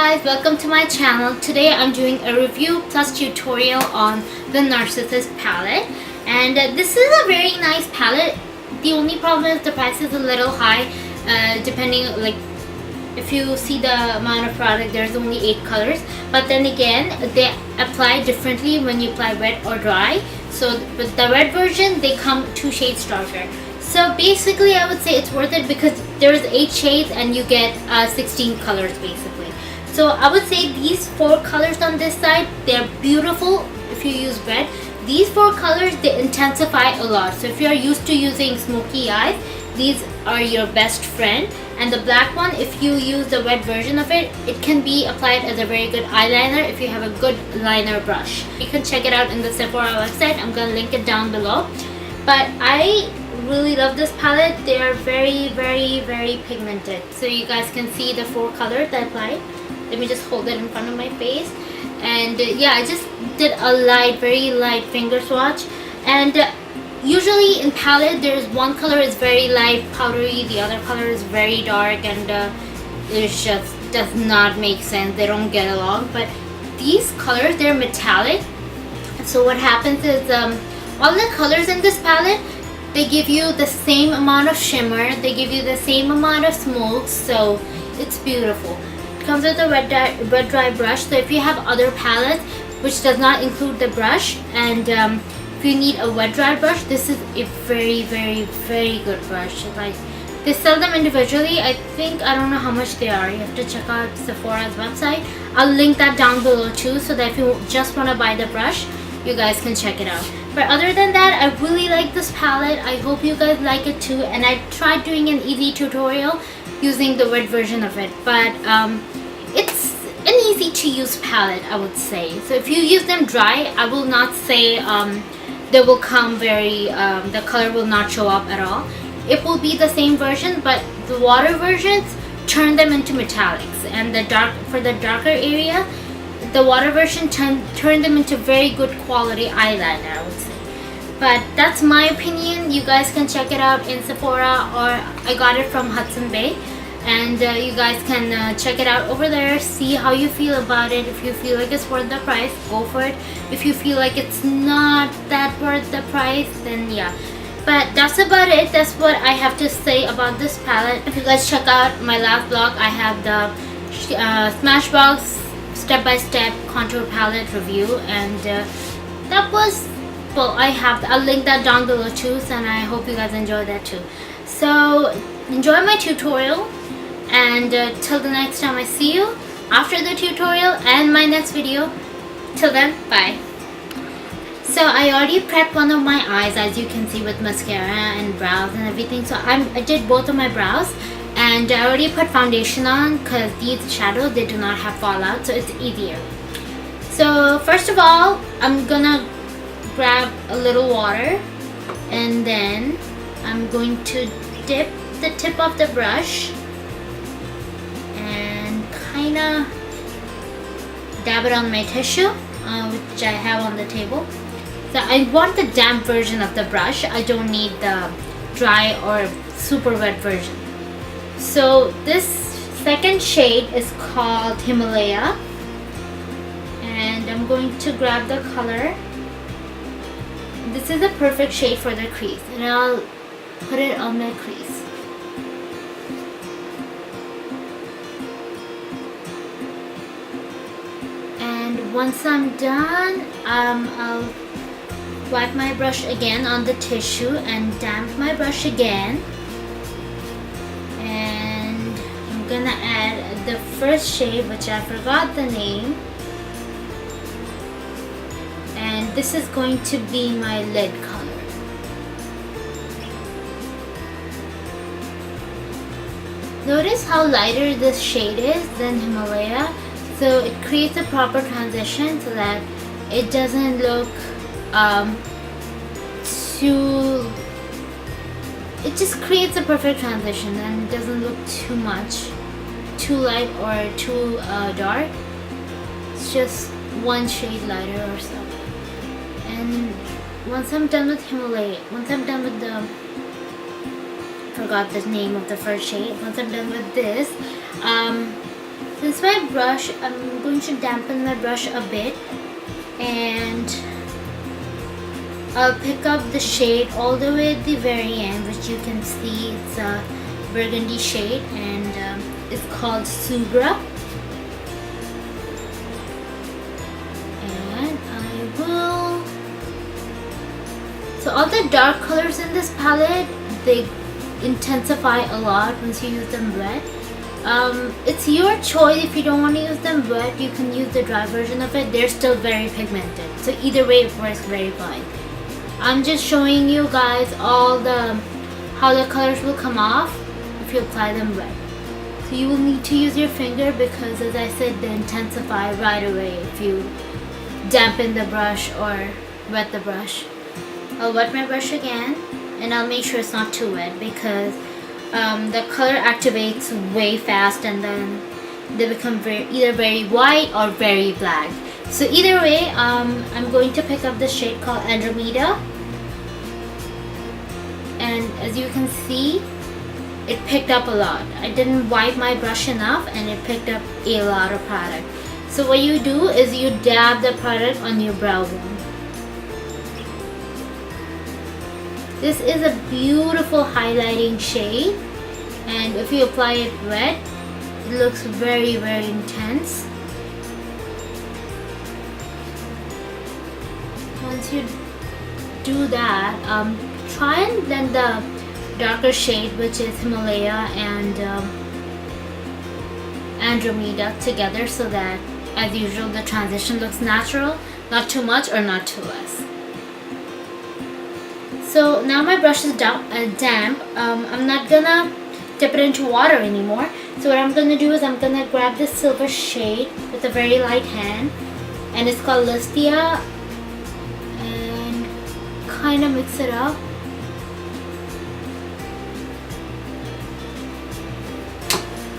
guys, welcome to my channel. Today I'm doing a review plus tutorial on the Narcissus palette, and this is a very nice palette. The only problem is the price is a little high, depending, like, if you see the amount of product, there's only 8 colors, but then again they apply differently when you apply wet or dry. So with the wet version they come 2 shades darker. So basically I would say it's worth it because there's 8 shades and you get 16 colors basically. So I would say these 4 colors on this side, they're beautiful if you use wet. These 4 colors, they intensify a lot. So if you're used to using smoky eyes, these are your best friend. And the black one, if you use the wet version of it, it can be applied as a very good eyeliner if you have a good liner brush. You can check it out in the Sephora website. I'm gonna link it down below. But I really love this palette. They are very pigmented. So you guys can see the 4 colors I applied. Let me just hold it in front of my face. And yeah, I just did a very light finger swatch. And usually in palette, there's one color is very light, powdery, the other color is very dark, and it just does not make sense. They don't get along. But these colors, they're metallic. So what happens is all the colors in this palette, they give you the same amount of shimmer, they give you the same amount of smoke, so it's beautiful. It comes with a wet dry brush. So if you have other palettes which does not include the brush, and if you need a wet dry brush, this is a very good brush. Like, they sell them individually. I don't know how much they are. You have to check out Sephora's website. I'll link that down below too, so that if you just want to buy the brush, you guys can check it out. But other than that, I really like this palette. I hope you guys like it too. And I tried doing an easy tutorial using the wet version of it, but it's an easy to use palette, I would say. So if you use them dry, I will not say they will come the color will not show up at all. It will be the same version, but the water versions turn them into metallics, and for the darker area, the water version turned them into very good quality eyeliner, I would say. But that's my opinion. You guys can check it out in Sephora, or I got it from Hudson Bay, and you guys can check it out over there. See how you feel about it. If you feel like it's worth the price, go for it. If you feel like it's not that worth the price, then yeah. But that's about it. That's what I have to say about this palette. If you guys check out my last vlog, I have the Smashbox step-by-step contour palette review, and that was, well, I'll link that down below too, and I hope you guys enjoyed that too. So enjoy my tutorial, and till the next time I see you after the tutorial and my next video. Till then, bye. So I already prepped one of my eyes, as you can see, with mascara and brows and everything. So I did both of my brows, and I already put foundation on because these shadows, they do not have fallout, so it's easier. So first of all, I'm gonna grab a little water, and then I'm going to dip the tip of the brush and kinda dab it on my tissue, which I have on the table. So I want the damp version of the brush. I don't need the dry or super wet version. So this second shade is called Himalaya, and I'm going to grab the color. This is a perfect shade for the crease, and I'll put it on my crease. And once I'm done, I'll wipe my brush again on the tissue and damp my brush again. And I'm gonna add the first shade, which I forgot the name. And this is going to be my lid color. Notice how lighter this shade is than Himalaya, so it creates a proper transition so that it doesn't look it just creates a perfect transition, and it doesn't look too light or too dark. It's just one shade lighter or so. And once I'm done with Himalaya, forgot the name of the first shade. Once I'm done with this, Since my brush, I'm going to dampen my brush a bit, and I'll pick up the shade all the way at the very end, which you can see it's a burgundy shade, and it's called Subra. And I will... So all the dark colors in this palette, they intensify a lot once you use them wet. It's your choice. If you don't want to use them wet, you can use the dry version of it. They're still very pigmented, so either way it works very fine. I'm just showing you guys how the colors will come off if you apply them wet. So you will need to use your finger because, as I said, they intensify right away if you dampen the brush or wet the brush. I'll wet my brush again, and I'll make sure it's not too wet because the color activates way fast, and then they become either very white or very black. So either way, I'm going to pick up the shade called Andromeda, and as you can see, it picked up a lot. I didn't wipe my brush enough, and it picked up a lot of product. So what you do is you dab the product on your brow bone. This is a beautiful highlighting shade, and if you apply it wet, it looks very, very intense. Once you do that, try and blend the darker shade, which is Himalaya and Andromeda, together so that, as usual, the transition looks natural, not too much or not too less. So now my brush is damp. I'm not gonna dip it into water anymore. So what I'm gonna do is I'm gonna grab this silver shade with a very light hand, and it's called Listia, and kind of mix it up.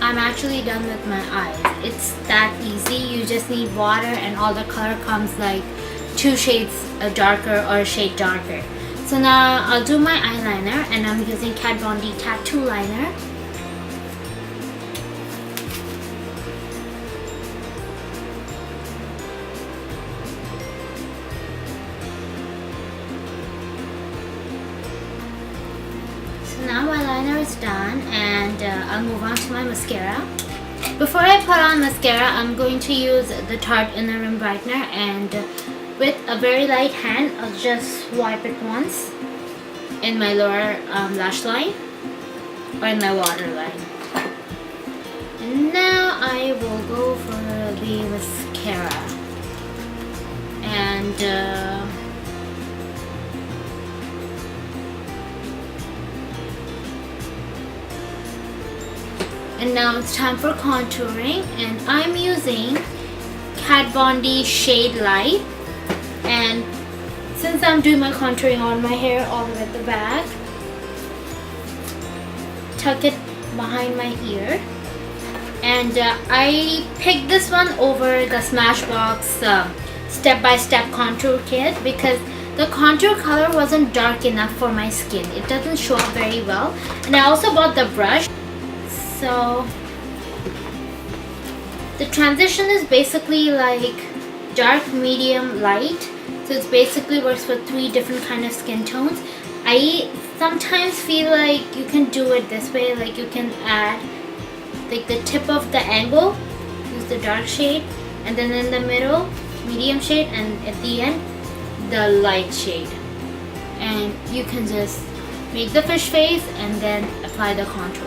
I'm actually done with my eyes. It's that easy. You just need water, and all the color comes like 2 shades darker or a shade darker. So now I'll do my eyeliner, and I'm using Kat Von D Tattoo Liner. So now my liner is done, and I'll move on to my mascara. Before I put on mascara, I'm going to use the Tarte Inner Rim Brightener, and with a very light hand, I'll just swipe it once in my lower lash line or in my waterline. And now I will go for the mascara. And now it's time for contouring, and I'm using Kat Von D Shade Light. And since I'm doing my contouring on my hair all the way at the back, tuck it behind my ear. And I picked this one over the Smashbox step-by-step contour kit because the contour color wasn't dark enough for my skin. It doesn't show up very well. And I also bought the brush. So the transition is basically like dark, medium, light. So it basically works for 3 different kind of skin tones. I sometimes feel like you can do it this way, like you can add like the tip of the angle, use the dark shade, and then in the middle, medium shade, and at the end, the light shade. And you can just make the fish face and then apply the contour.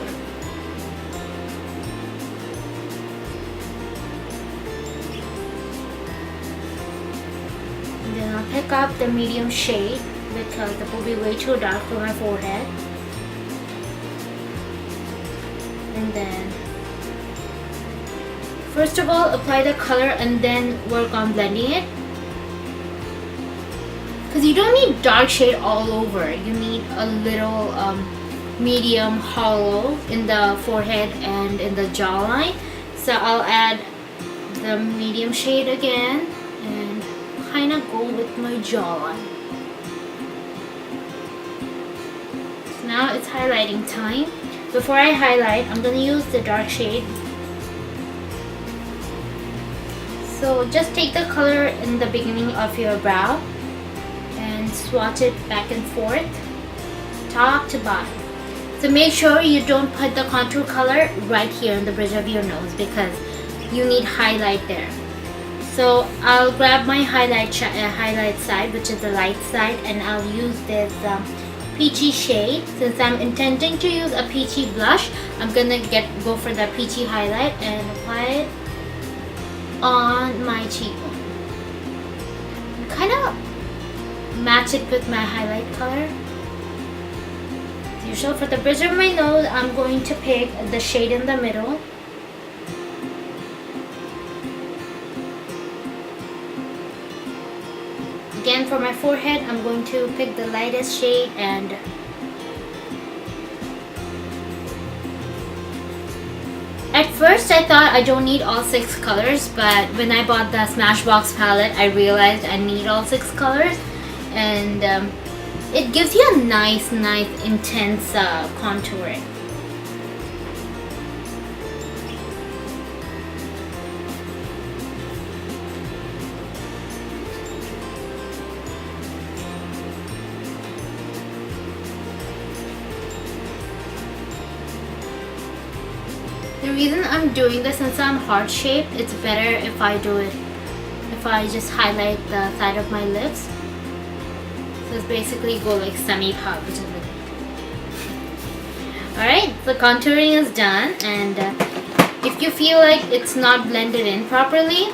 Then I'll pick up the medium shade because it will be way too dark for my forehead. And then, first of all, apply the color and then work on blending it. Because you don't need dark shade all over. You need a little medium hollow in the forehead and in the jawline. So I'll add the medium shade again and kind of go with my jawline. So now it's highlighting time. Before I highlight, I'm going to use the dark shade So just take the color in the beginning of your brow and swatch it back and forth, top to bottom. So make sure you don't put the contour color right here in the bridge of your nose because you need highlight there. So I'll grab my highlight side, which is the light side, and I'll use this peachy shade. Since I'm intending to use a peachy blush, I'm gonna go for the peachy highlight and apply it on my cheekbone. Kind of match it with my highlight color. As usual, for the bridge of my nose, I'm going to pick the shade in the middle. Again, for my forehead, I'm going to pick the lightest shade and at first I thought I don't need all 6 colors, but when I bought the Smashbox palette, I realized I need all 6 colors, and it gives you a nice intense contouring. The reason I'm doing this, since I'm heart shaped, it's better if I just highlight the side of my lips. So it's basically go like semi-pop, which is really good. Alright, the contouring is done, and if you feel like it's not blended in properly,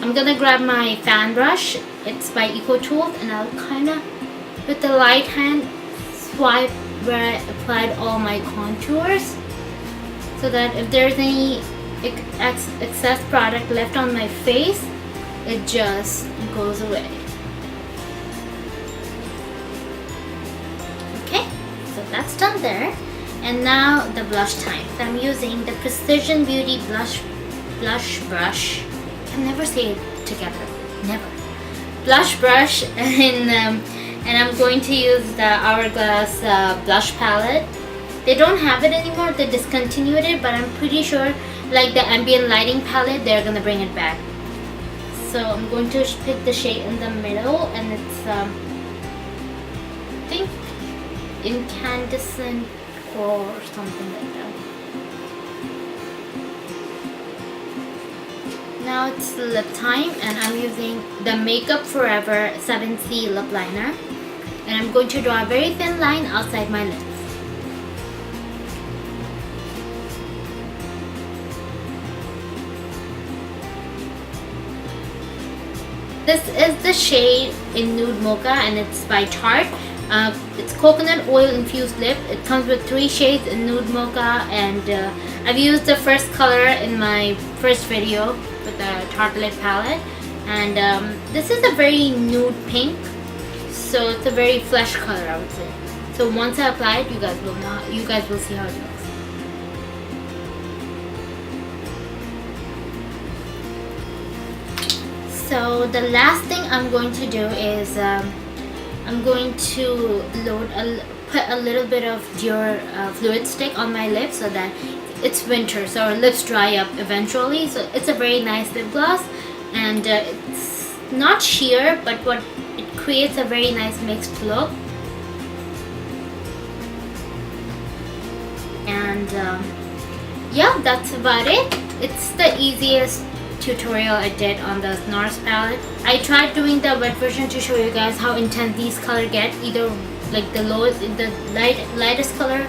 I'm gonna grab my fan brush. It's by Eco Tools, and I'll kind of, with the light hand, swipe where I applied all my contours, so that if there's any excess product left on my face, it just goes away. Okay, so that's done there. And now the blush time. So I'm using the Precision Beauty blush brush. I can never say it together. Never. Blush brush, and I'm going to use the Hourglass blush palette. They don't have it anymore, they discontinued it, but I'm pretty sure, like the Ambient lighting palette, they're gonna bring it back. So I'm going to pick the shade in the middle, and it's I think Incandescent or something like that. Now it's lip time, and I'm using the Makeup Forever 7C lip liner, and I'm going to draw a very thin line outside my lips. This is the shade in Nude Mocha, and it's by Tarte. It's coconut oil infused lip. It comes with 3 shades in Nude Mocha, and I've used the first color in my first video with the Tarte lip palette. And this is a very nude pink, so it's a very flesh color, I would say. So once I apply it, you guys will see how it looks. So the last thing I'm going to do is I'm going to put a little bit of your fluid stick on my lips, so that it's winter, so our lips dry up eventually. So it's a very nice lip gloss, and it's not sheer, but it creates a very nice mixed look. And yeah, that's about it. It's the easiest tutorial I did on the Nars palette. I tried doing the wet version to show you guys how intense these colors get, either like the lightest color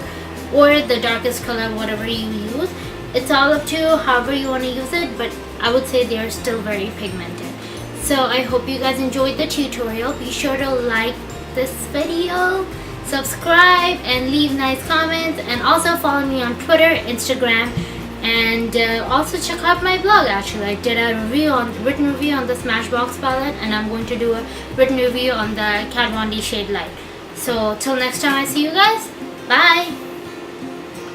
or the darkest color, whatever you use. It's all up to you, however you want to use it, but I would say they're still very pigmented. So I hope you guys enjoyed the tutorial. Be sure to like this video, subscribe, and leave nice comments, and also follow me on Twitter, Instagram, and also check out my blog. Actually, I did a written review on the Smashbox palette, and I'm going to do a written review on the Kat Von D shade light. So till next time, I see you guys. Bye.